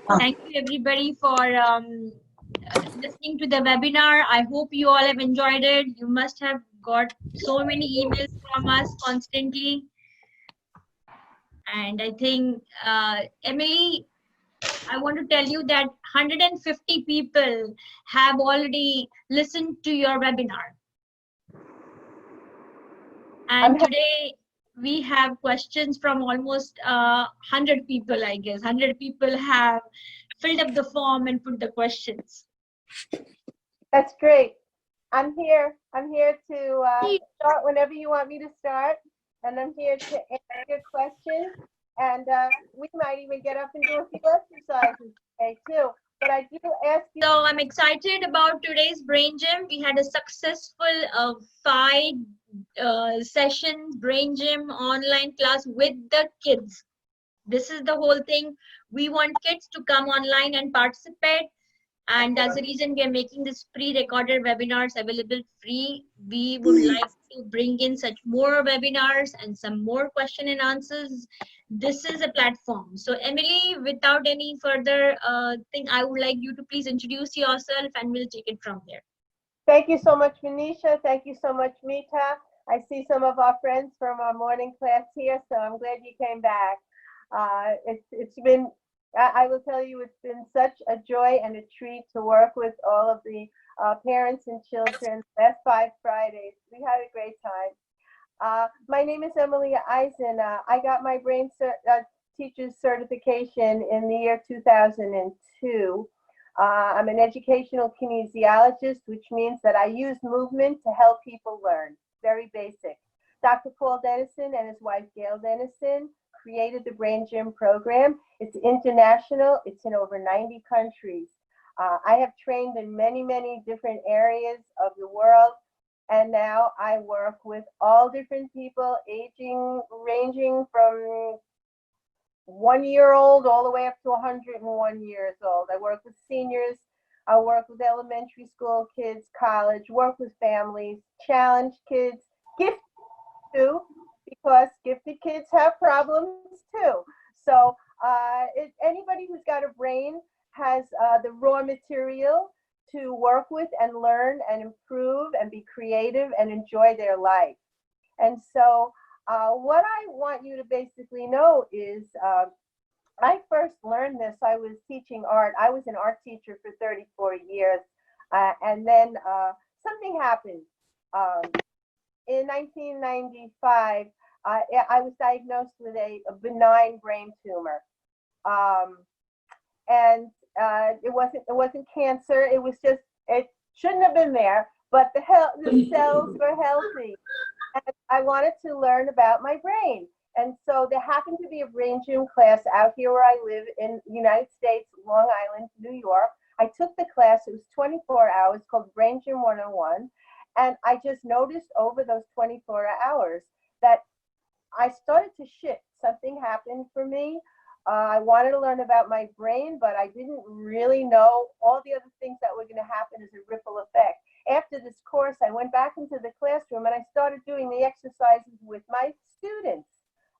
Thank you everybody for listening to the webinar. I hope you all have enjoyed it. You must have got so many emails from us constantly. And I think, Emily, I want to tell you that 150 people have already listened to your webinar. And today we have questions from almost 100 people, I guess. 100 people have filled up the form and put the questions. That's great. I'm here. I'm here to start whenever you want me to start. And I'm here to answer your questions. And we might even get up and do a few exercises today too. But I do ask you. So I'm excited about today's Brain Gym. We had a successful 5 sessions Brain Gym online class with the kids. This is the whole thing. We want kids to come online and participate. And as a reason, we are making this pre-recorded webinars available free. We would like to bring in such more webinars and some more question and answers. This is a platform. So Emily, without any further thing, I would like you to please introduce yourself and we'll take it from there. Thank you so much, Manisha. Thank you so much, Mita. I see some of our friends from our morning class here, so I'm glad you came back. It's been, I will tell you, it's been such a joy and a treat to work with all of the parents and children. Last 5 Fridays, we had a great time. My name is Emily Eisen. I got my brain teacher's certification in the year 2002. I'm an educational kinesiologist, which means that I use movement to help people learn. Very basic. Dr. Paul Dennison and his wife Gail Dennison created the Brain Gym program. It's international. It's in over 90 countries. I have trained in many, many different areas of the world. And now I work with all different people, ranging from 1-year-old all the way up to 101 years old. I work with seniors. I work with elementary school kids, college, work with families, challenge kids, gifted too, because gifted kids have problems too. So anybody who's got a brain has the raw material to work with and learn and improve and be creative and enjoy their life. And so what I want you to basically know is I first learned this, I was teaching art. I was an art teacher for 34 years. And then something happened. In 1995, I was diagnosed with a benign brain tumor. And it wasn't cancer. It was just, it shouldn't have been there, but the cells were healthy. And I wanted to learn about my brain. And so there happened to be a Brain Gym class out here where I live in the United States, Long Island, New York. I took the class. It was 24 hours, called Brain Gym 101. And I just noticed over those 24 hours that I started to shift. Something happened for me. I wanted to learn about my brain, but I didn't really know all the other things that were going to happen as a ripple effect. After this course, I went back into the classroom and I started doing the exercises with my students.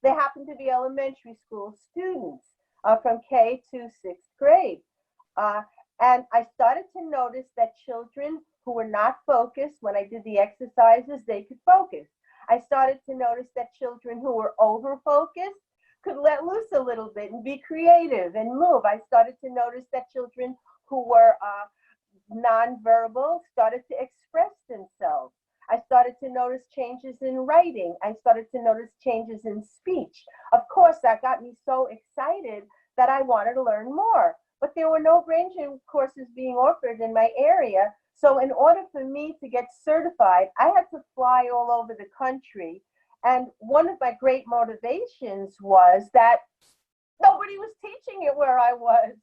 They happened to be elementary school students from K to 6th grade. And I started to notice that children who were not focused, when I did the exercises, they could focus. I started to notice that children who were over-focused could let loose a little bit and be creative and move. I started to notice that children who were nonverbal started to express themselves. I started to notice changes in writing. I started to notice changes in speech. Of course, that got me so excited that I wanted to learn more. But there were no Brain Gym courses being offered in my area. So in order for me to get certified, I had to fly all over the country. And one of my great motivations was that nobody was teaching it where I was.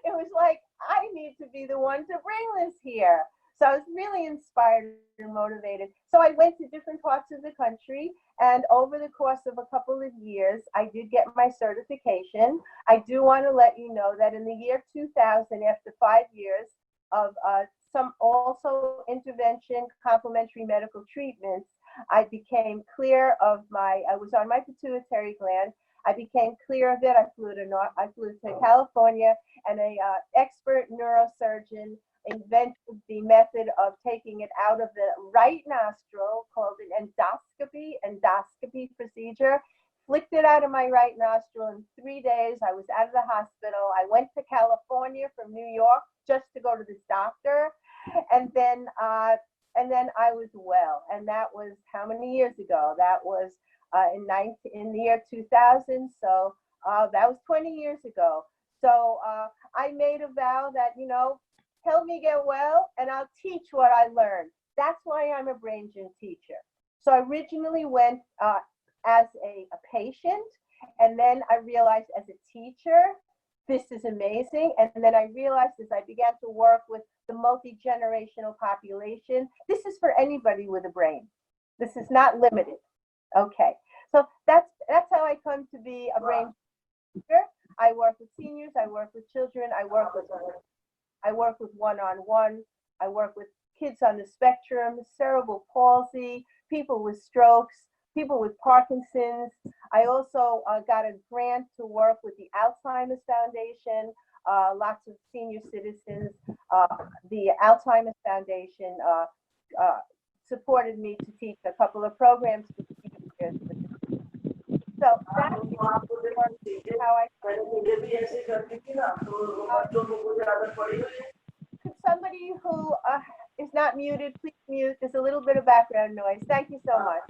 It was like, I need to be the one to bring this here. So I was really inspired and motivated. So I went to different parts of the country, and over the course of a couple of years, I did get my certification. I do want to let you know that in the year 2000, after 5 years of some also intervention, complementary medical treatments, I became clear of I was on my pituitary gland. I became clear of it. I flew to California, and a expert neurosurgeon invented the method of taking it out of the right nostril, called an endoscopy procedure. Flicked it out of my right nostril in 3 days. I was out of the hospital. I went to California from New York just to go to this doctor, and then I was well. And that was how many years ago? That was in the year 2000. So that was 20 years ago. So I made a vow that, help me get well, and I'll teach what I learned. That's why I'm a brain gym teacher. So I originally went as a patient, and then I realized as a teacher, this is amazing. And then I realized as I began to work with the multi-generational population, this is for anybody with a brain. This is not limited. Okay, so that's how I come to be a brain teacher. I work with seniors, I work with children, I work with one-on-one, I work with kids on the spectrum, cerebral palsy, people with strokes, people with Parkinson's. I also got a grant to work with the Alzheimer's Foundation, lots of senior citizens. The Alzheimer's Foundation supported me to teach a couple of programs for seniors. So that's how I. Could somebody who is not muted, please mute? There's a little bit of background noise. Thank you so much.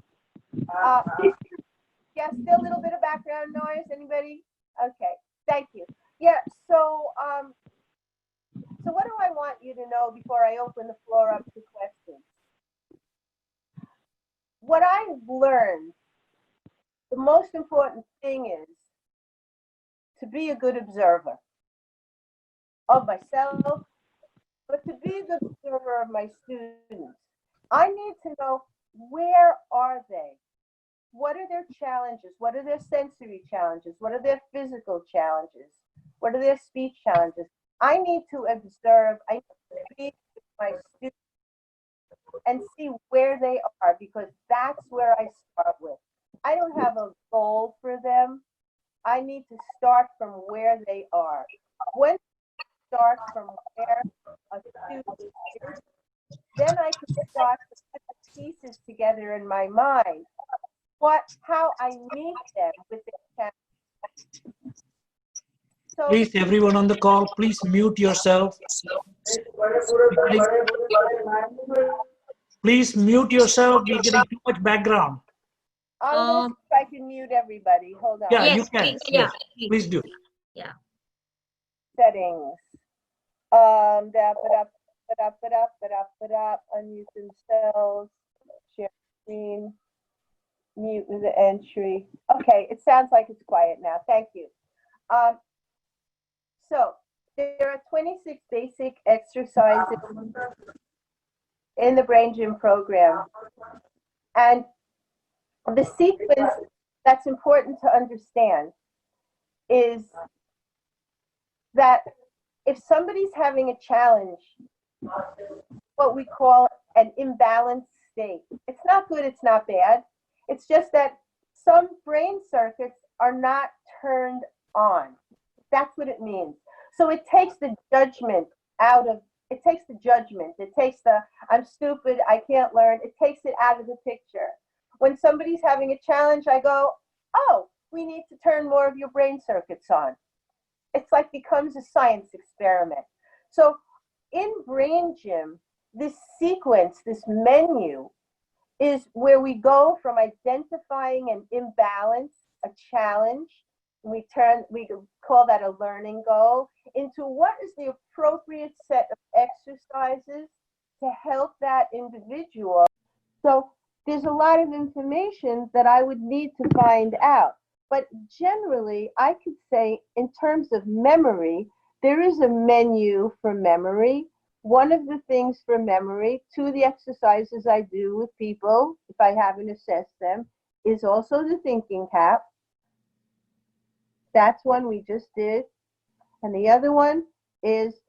Yeah, still a little bit of background noise. Anybody? Okay, thank you. Yeah, so what do I want you to know before I open the floor up to questions? What I've learned, the most important thing is to be a good observer of myself, but to be a good observer of my students. I need to know, where are they? What are their challenges? What are their sensory challenges? What are their physical challenges? What are their speech challenges? I need to observe, I need to be with my students and see where they are, because that's where I start with. I don't have a goal for them. I need to start from where they are. When I start from where a student is, then I can start to put the pieces together in my mind. How I meet them with their challenges. So, please, everyone on the call, please mute yourself. Please mute yourself. We're getting too much background. I'll see if I can mute everybody. Hold on. Yeah, yes, you can. please. Yes, Yeah, please do. Yeah. Settings. Unmute themselves. Share screen. Mute the entry. Okay, it sounds like it's quiet now. Thank you. So there are 26 basic exercises in the Brain Gym program. And the sequence that's important to understand is that if somebody's having a challenge, what we call an imbalanced state, it's not good, it's not bad. It's just that some brain circuits are not turned on. That's what it means. So it takes the judgment out of, it takes the I'm stupid, I can't learn, it takes it out of the picture. When somebody's having a challenge, I go, oh, we need to turn more of your brain circuits on. It's like becomes a science experiment. So in Brain Gym, this sequence, this menu, is where we go from identifying an imbalance, a challenge, we call that a learning goal, into what is the appropriate set of exercises to help that individual. So there's a lot of information that I would need to find out. But generally, I could say in terms of memory, there is a menu for memory. One of the things for memory, two of the exercises I do with people, if I haven't assessed them, is also the thinking cap. That's one we just did. And the other one is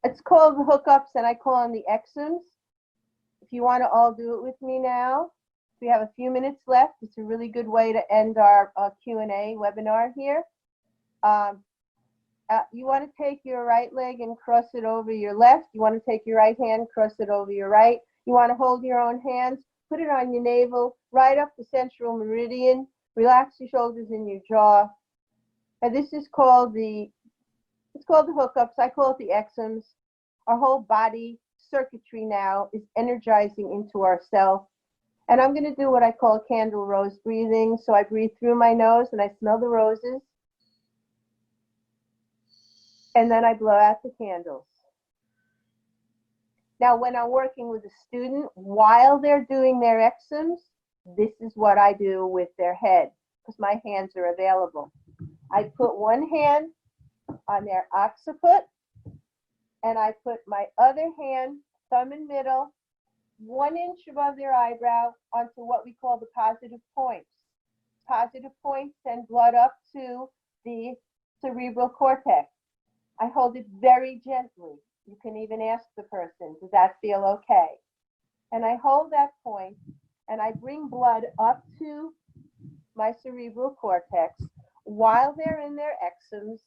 it's called the hookups, and I call them the exons. If you want to all do it with me now. We have a few minutes left. It's a really good way to end our Q&A webinar here. You want to take your right leg and cross it over your left. You want to take your right hand, cross it over your right. You want to hold your own hands, put it on your navel, right up the central meridian. Relax your shoulders and your jaw. And this is called it's called the hookups. I call it the exomes. Our whole body circuitry now is energizing into ourself. And I'm going to do what I call candle rose breathing. So I breathe through my nose and I smell the roses. And then I blow out the candles. Now, when I'm working with a student, while they're doing their exomes, this is what I do with their head, because my hands are available. I put one hand on their occiput, and I put my other hand, thumb and middle, 1 inch above their eyebrow onto what we call the positive points. Positive points send blood up to the cerebral cortex. I hold it very gently. You can even ask the person, does that feel okay? And I hold that point and I bring blood up to my cerebral cortex while they're in their exomes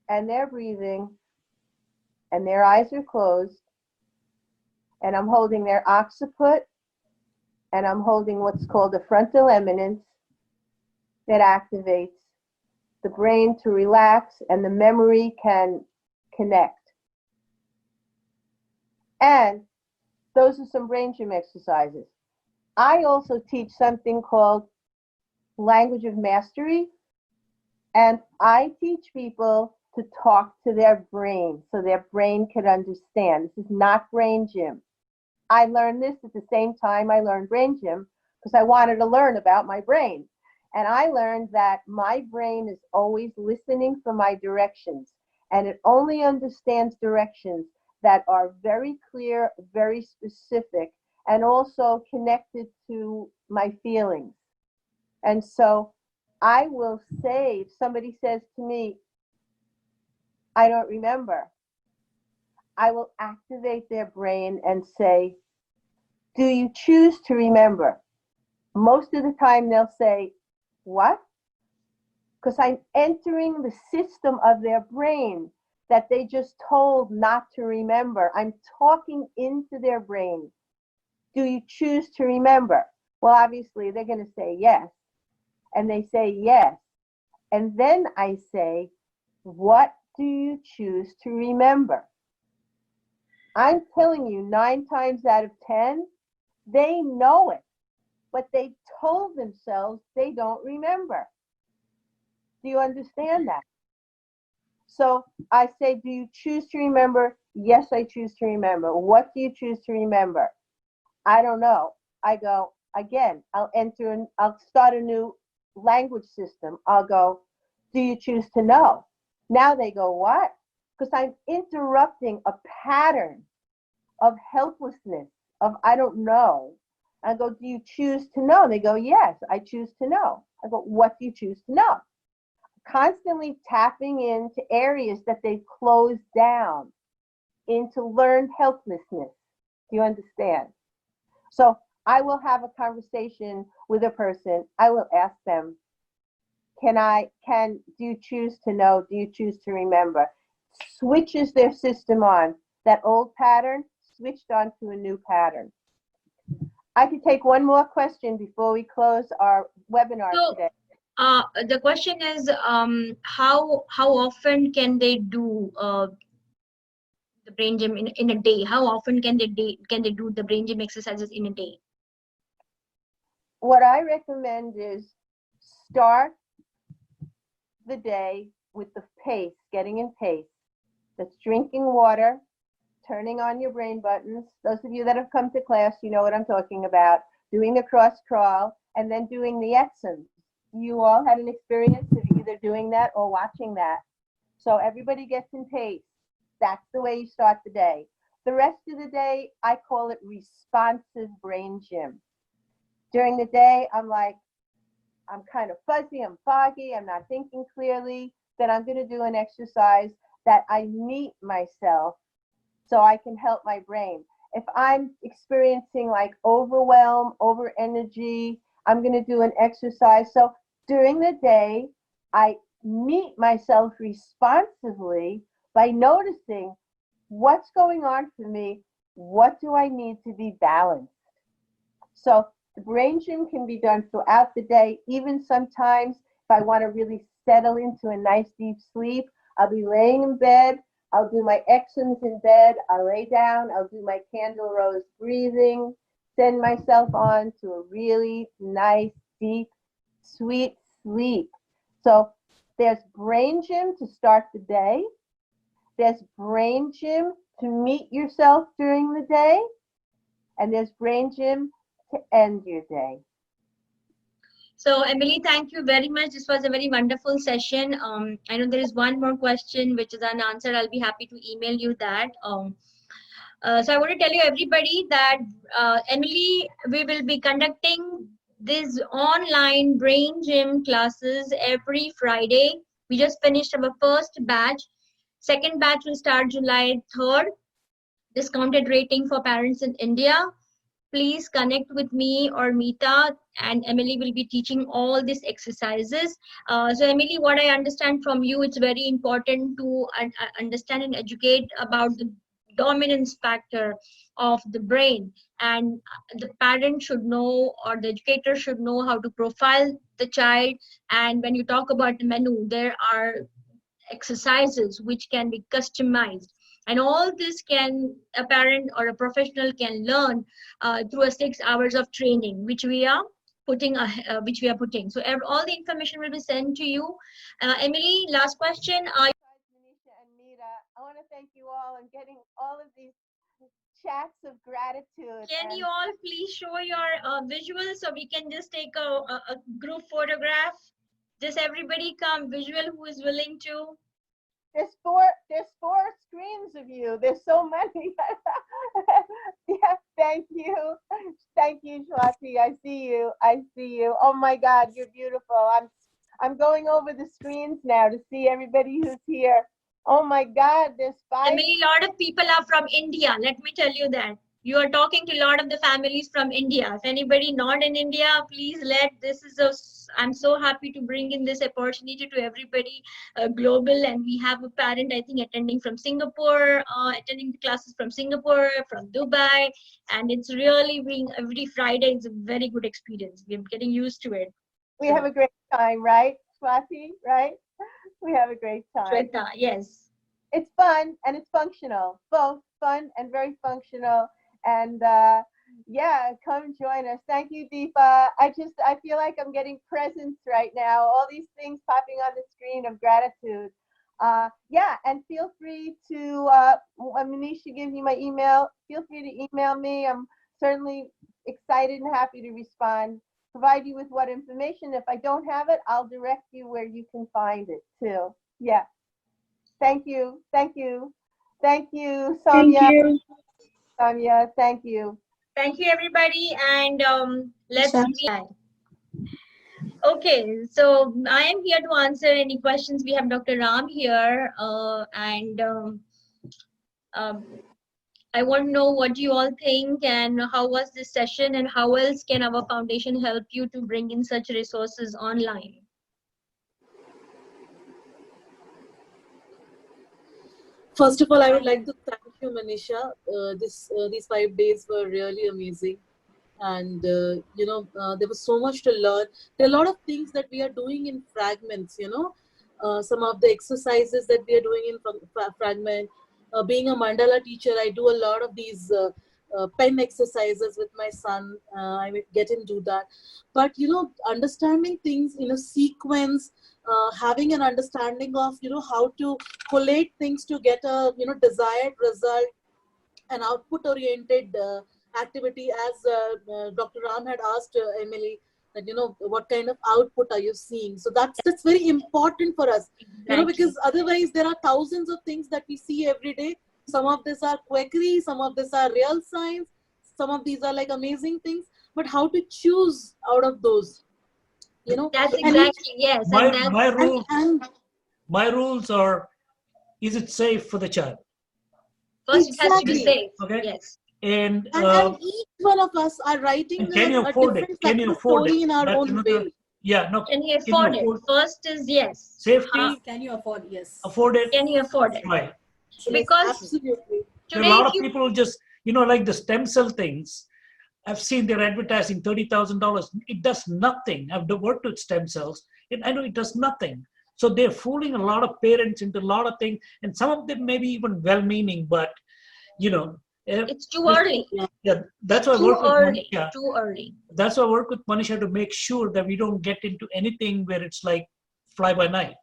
and they're breathing and their eyes are closed, and I'm holding their occiput and I'm holding what's called the frontal eminence that activates the brain to relax and the memory can connect. And those are some brain gym exercises. I also teach something called language of mastery, and I teach people to talk to their brain so their brain can understand. This is not brain gym. I learned this at the same time I learned brain gym because I wanted to learn about my brain. And I learned that my brain is always listening for my directions, and it only understands directions that are very clear, very specific, and also connected to my feelings. And so I will say, if somebody says to me, I don't remember, I will activate their brain and say, do you choose to remember? Most of the time they'll say, what? Because I'm entering the system of their brain that they just told not to remember. I'm talking into their brain. Do you choose to remember? Well, obviously they're going to say yes. And they say yes. And then I say, what do you choose to remember? I'm telling you, 9 times out of 10, they know it, but they told themselves they don't remember. Do you understand that? So I say, do you choose to remember? Yes, I choose to remember. What do you choose to remember? I don't know. I go, again, I'll start a new language system. I'll go, do you choose to know? Now they go, what? Because I'm interrupting a pattern of helplessness, of I don't know. I go, do you choose to know? They go, yes, I choose to know. I go, what do you choose to know? Constantly tapping into areas that they've closed down into learned helplessness. Do you understand? So I will have a conversation with a person. I will ask them, do you choose to know? Do you choose to remember? Switches their system on. That old pattern switched on to a new pattern. I could take one more question before we close our webinar today. The question is, how often can they do the brain gym in a day? How often can they do the brain gym exercises in a day? What I recommend is start the day with the pace, getting in pace. That's drinking water, turning on your brain buttons. Those of you that have come to class, you know what I'm talking about. Doing the cross crawl and then doing the exomes. You all had an experience of either doing that or watching that. So everybody gets in pace. That's the way you start the day. The rest of the day, I call it responsive brain gym. During the day, I'm kind of fuzzy, I'm foggy, I'm not thinking clearly. Then I'm going to do an exercise that I meet myself so I can help my brain. if I'm experiencing like overwhelm, over energy, I'm going to do an exercise. So during the day, I meet myself responsively by noticing what's going on for me. What do I need to be balanced? So the brain gym can be done throughout the day. Even sometimes if I want to really settle into a nice deep sleep, I'll be laying in bed. I'll do my exercises in bed. I'll lay down. I'll do my candle rose breathing, send myself on to a really nice, deep, sweet sleep. So there's brain gym to start the day. There's brain gym to meet yourself during the day. And there's brain gym to end your day. So Emily, thank you very much. This was a very wonderful session. I know there is one more question which is unanswered. I'll be happy to email you that. So I want to tell you everybody that Emily, we will be conducting these online brain gym classes every Friday. We just finished our first batch. Second batch will start July 3rd. Discounted rating for parents in India. Please connect with me or Meeta, and Emily will be teaching all these exercises. So Emily, what I understand from you, it's very important to understand and educate about the dominance factor of the brain, and the parent should know, or the educator should know, how to profile the child. And when you talk about the menu, there are exercises which can be customized, and all this can a parent or a professional can learn through a 6 hours of training which we are putting. So all the information will be sent to you. Emily, last question. Manisha and Meeta, I want to thank you all and getting all of these chats of gratitude. Can you all please show your visuals so we can just take a group photograph? Just everybody come visual who is willing to. There's four screens of you. There's so many. Yeah, thank you, Swati. I see you. Oh my God, you're beautiful. I'm going over the screens now to see everybody who's here. Oh my God, there's 5. Emily, a lot of people are from India. Let me tell you that. You are talking to a lot of the families from India. If anybody not in India, please I'm so happy to bring in this opportunity to everybody global. And we have a parent, I think, attending from Singapore, attending the classes from Singapore, from Dubai. And it's really being every Friday. It's a very good experience. We're getting used to it. We have a great time, right, Swati? Right? We have a great time. Shweta, yes. It's fun and it's functional. Both fun and very functional. And yeah, come join us. Thank you, Deepa. I feel like I'm getting presents right now. All these things popping on the screen of gratitude. Yeah, and feel free to, Manisha gives you my email. Feel free to email me. I'm certainly excited and happy to respond. Provide you with what information. If I don't have it, I'll direct you where you can find it too. Yeah. Thank you. Thank you. Thank you, Sonia. Thank you. Sonia, thank you. Thank you, everybody. And let's meet. Okay, so I am here to answer any questions. We have Dr. Ram here, and I want to know what you all think and how was this session, and how else can our foundation help you to bring in such resources online. First of all, I would like to thank you, Manisha. These 5 days were really amazing. And, there was so much to learn. There are a lot of things that we are doing in fragments, some of the exercises that we are doing in fragment. Being a mandala teacher, I do a lot of these pen exercises with my son. I get him do that. But, understanding things in a sequence, having an understanding of, how to collate things to get a, desired result, an output-oriented activity, as Dr. Ram had asked Emily, that, what kind of output are you seeing? So that's very important for us, because otherwise there are thousands of things that we see every day. Some of these are quackery, some of these are real science, some of these are like amazing things, but how to choose out of those? That's exactly, yes. My rules are, is it safe for the child? First, it has to be safe. Okay. Yes. And And each one of us are writing and can you a afford it? different Can you success afford story it? in our That's own another. way. Yeah, no. Can you Can you afford it? afford First is yes. safety? Can you afford? Yes. Afford it? Can you afford it? Right. Yes, Because absolutely. There are today, a lot if of you people just, like the stem cell things. I've seen they're advertising $30,000. It does nothing. I've worked with stem cells. And I know it does nothing. So they're fooling a lot of parents into a lot of things. And some of them may be even well-meaning, but, it's too early. yeah, that's why I Too work with early. Manisha. Too early. That's why I work with Manisha to make sure that we don't get into anything where it's like fly by night,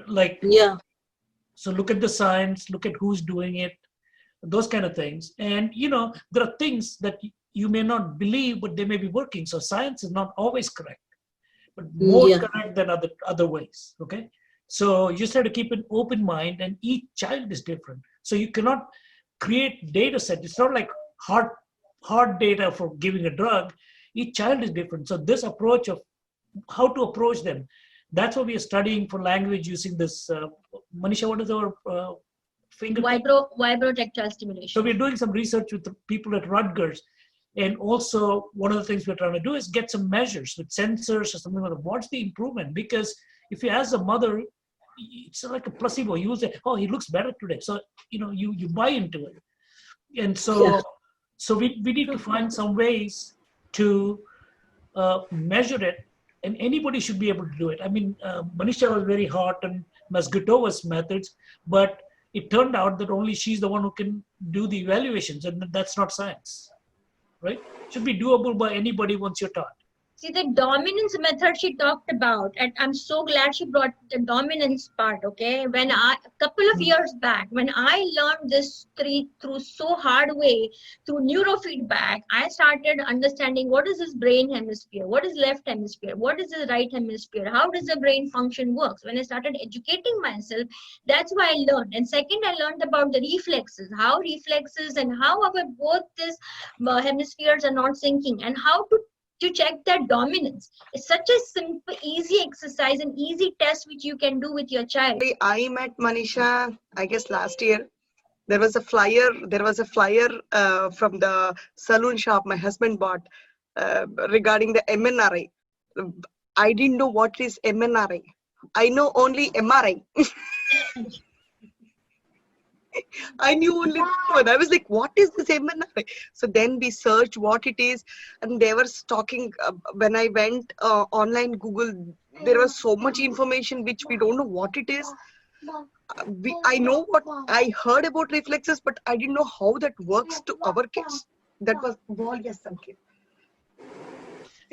like, Yeah. so look at the science, look at who's doing it, those kind of things. And, there are things that you may not believe, but they may be working. So science is not always correct, but more Yeah. correct than other ways. Okay. So you just have to keep an open mind, and each child is different. So you cannot create data set. It's not like hard data for giving a drug. Each child is different. So this approach of how to approach them, that's what we are studying for language using this. Manisha, what is our finger? Vibrotactile So stimulation. we're doing some research with the people at Rutgers. And also, one of the things we're trying to do is get some measures with sensors or something like that. What's the improvement? Because if you ask the mother, it's like a placebo. You will say, "Oh, he looks better today." So you buy into it. And so we need to find some ways to measure it, and anybody should be able to do it. I mean, Manisha was very hot on Masgutova's methods, but it turned out that only she's the one who can do the evaluations, and that's not science, right? It should be doable by anybody once you're taught. See, the dominance method she talked about, and I'm so glad she brought the dominance part, okay? A couple of years back, when I learned this through so hard way, through neurofeedback, I started understanding what is this brain hemisphere, what is left hemisphere, what is the right hemisphere, how does the brain function works. When I started educating myself, that's why I learned. And second, I learned about the reflexes, how reflexes and how our both these hemispheres are not syncing, and how to check that dominance. It's such a simple, easy exercise, an easy test which you can do with your child. I met Manisha, I guess last year. There was a flyer from the saloon shop my husband bought regarding the MNRI. I didn't know what is MNRI. I know only MRI. I knew only one. I was like, what is this MNRI? So then we searched what it is, and they were talking. When I went online Google, there was so much information which we don't know what it is. I know what I heard about reflexes, but I didn't know how that works to our kids. That was yes, Sanket.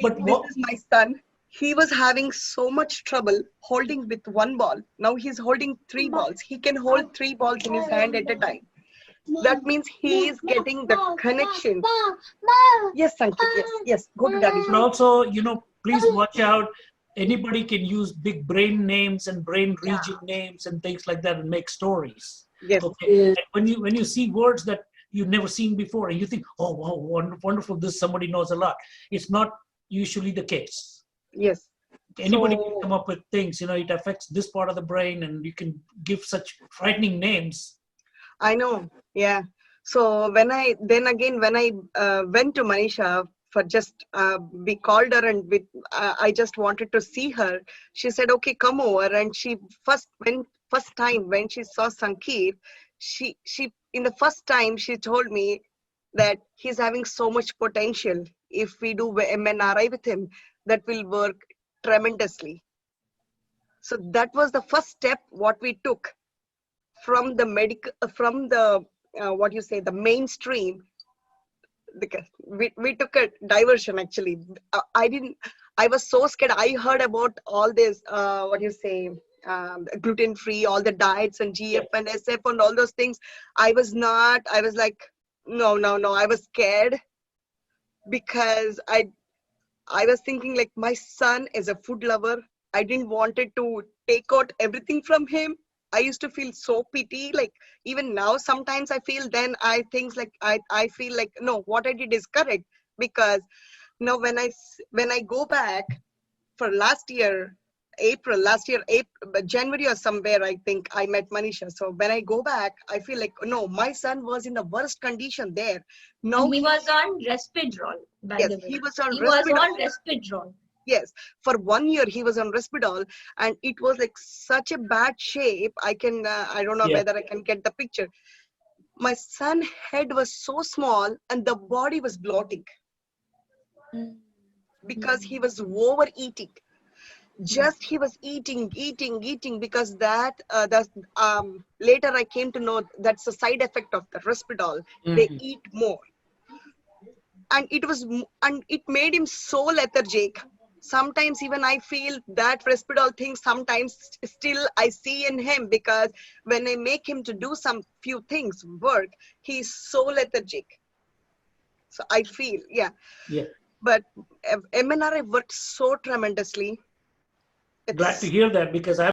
But this is my son. He was having so much trouble holding with one ball. Now he's holding 3 balls. He can hold 3 balls in his hand at a time. That means he is getting the connection. Yes, Sanket, yes. Go to daddy. And also, please watch out. Anybody can use big brain names and brain region names and things like that and make stories. Yes. Okay. And when you see words that you've never seen before and you think, oh, wow, wonderful, this somebody knows a lot. It's not usually the case. Yes. Anybody can come up with things, it affects this part of the brain, and you can give such frightening names. I know. Yeah. So when I went to Manisha for just, we called her and I just wanted to see her. She said, okay, come over. And she first time when she saw Sanket, she in the first time she told me that he's having so much potential. If we do MNRI with him, that will work tremendously. So that was the first step what we took from the the mainstream. We took a diversion actually. I was so scared. I heard about all this, gluten free, all the diets and GF and SF and all those things. I was like, no. I was scared because I was thinking like my son is a food lover. I didn't want it to take out everything from him. I used to feel so pity. Like even now, sometimes I feel I feel like, no, what I did is correct. Because now when I go back for last year, April last year, January or somewhere, I think I met Manisha. So when I go back, I feel like, no, my son was in the worst condition there. Now And he was on Respidrol, by yes, the way. he was on He was Risperdal. on Respidrol. Yes, for 1 year he was on Risperdal, and it was like such a bad shape. I don't know Yeah. whether I can get the picture. My son's head was so small and the body was bloating because he was overeating. Just he was eating because that later I came to know that's a side effect of the Risperdal. They eat more, and it made him so lethargic. Sometimes even I feel that Risperdal thing sometimes still I see in him, because when I make him to do some few things work, he's so lethargic. So I feel Yeah. but MNRI worked so tremendously. Glad to hear that, because